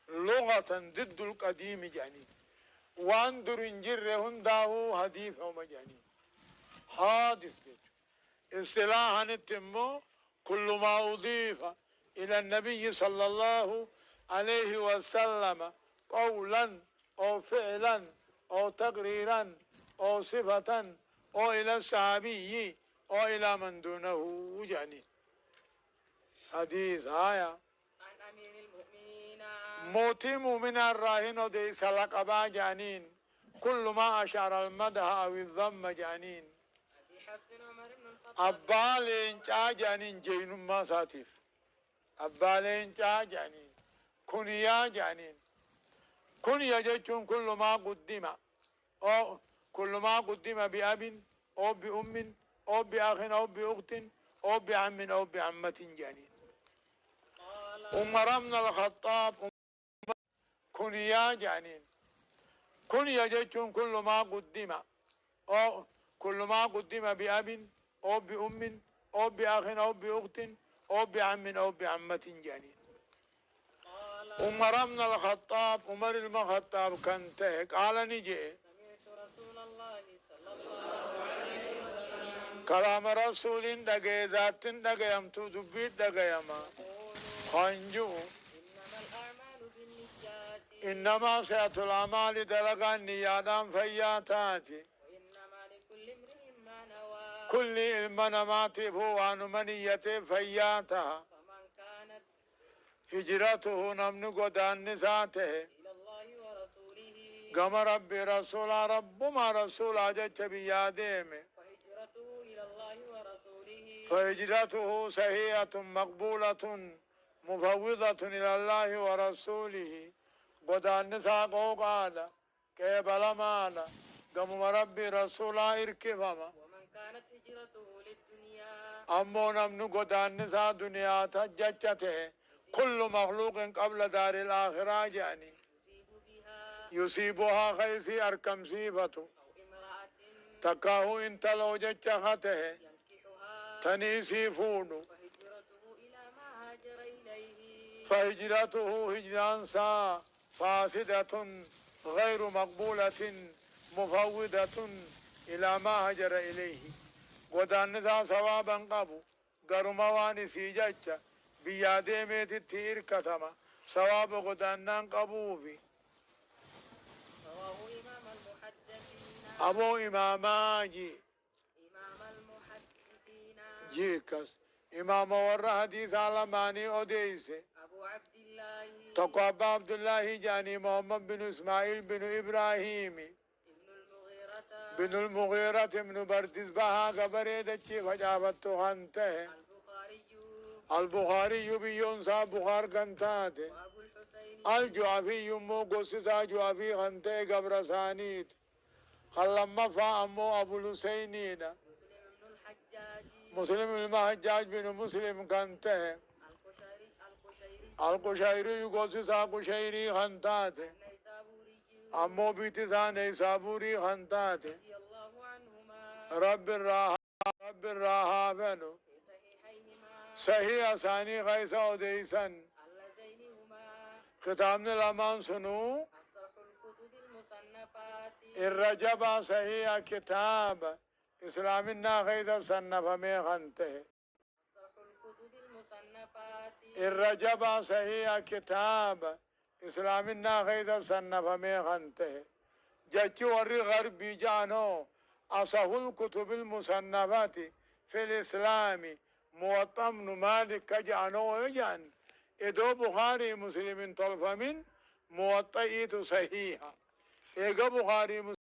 لغة ضد القديم جانين وان درنجر هنداه حديث ومجانين حادث اصطلاحا التمو كل ما أضيف إلى النبي صلى الله عليه وسلم قولا أو فعلا أو تقريرا أو صفة أو إلى الصحابي أو إلى من دونه جانين حديث آية عن أمير المؤمنين موتي مؤمن الراهن دي سلق أبا جانين كل ما أشار المدح أو الضم جانين أبي حفص عمر بن الخطاب أبالين جانين جين ما ساتف أبالين جانين كنيا جانين كنيا جتون كل ما قدم أو كل ما قدم بأب أو بأم أو بأخ أو بأخت أو بعم أو بعمة جانين عمر بن الخطاب كنيا جانين كنيا جتون كل ما قدم أو كل ما قدم بأب أو بأم أو بأخ أو بأخت أو بعم أو بعمة جانين عمر بن الخطاب عمر الخطاب كان قال نجي سمعت رسول الله صلى الله عليه وسلم كلام رسول دقي ذات دقي يمتو دبيت دقي يما خنجو إنما الأعمال بالنيات إنما سيأتي الأعمال دلقا نيادان فياتاتي وإنما لكل امرئ ما نوى كل المنامات هو منيته فياتها فمن كانت هجرته نمن قدان نساته إلى الله ورسوله قام ربي رسول رب ما رسول أجت بياديم فهجرته إلى الله ورسوله فهجرته صحيحة مقبولة مفوضة إلى الله ورسوله قدان نساقه قال كيبل مالا قام ربي رسول إركفما ومن كانت هجرته للدنيا أمو نمن قدان نسا دنيا تججته كل مخلوق قبل دار الآخرة جاني يصيب بها يصيبها خيسي أركم صيبته أو امرأة تكاهو انت لو ججخته ينكحها تنيسي فونو فهجرته إلى ما هاجر إليه فهجرته هجران سا فاسدة غير مقبولة مفوضة إلى ما هجر إليه ودان ذا ثوابا قبو قرمواني سيجاجة بيادي ميت التير كتما ثواب ودانان قبو في رواه إمام المحدثين أبو إماماجي إمام المحدثين جيكس إمام ورى حديث على ماني أوديسي أبو عبد الله تقوى عبد الله جاني محمد بن إسماعيل بن إبراهيم ابن المغيرة بن المغيرة بن بردس بها قبريدتي فجابت خانته البخاري البخاري بيونسا بخار كنتاته وأبو الحسين الجعفي يمو قصصا جعفي خانته قبر سانيت خلما فأمو أبو الحسينين مسلم بن الحجاج مسلم المحجاج بن مسلم كنته القشيري القشيري قصصا قشيري خانتاته النيسابوري أمو بيتسا نيسابوري خانتاته رضي الله عنهما رب الراها بنو في صحيحيهما صحيح ثاني غيث وديسا اللذين هما ختام الأمان سنو أصح الكتب المصنفات الرجب صحيح كتاب إسلام غيث صنف ميخنته أصح الكتب المصنفات الرجب صحيح كتاب إسلام غيث صنف ميخنته جتشو وري غربي جانو أصح الكتب المصنفات في الإسلام موطأ بن مالك كجانو يجان إدو بخاري مسلم طلف من موطئ صحيحة إيقا بخاري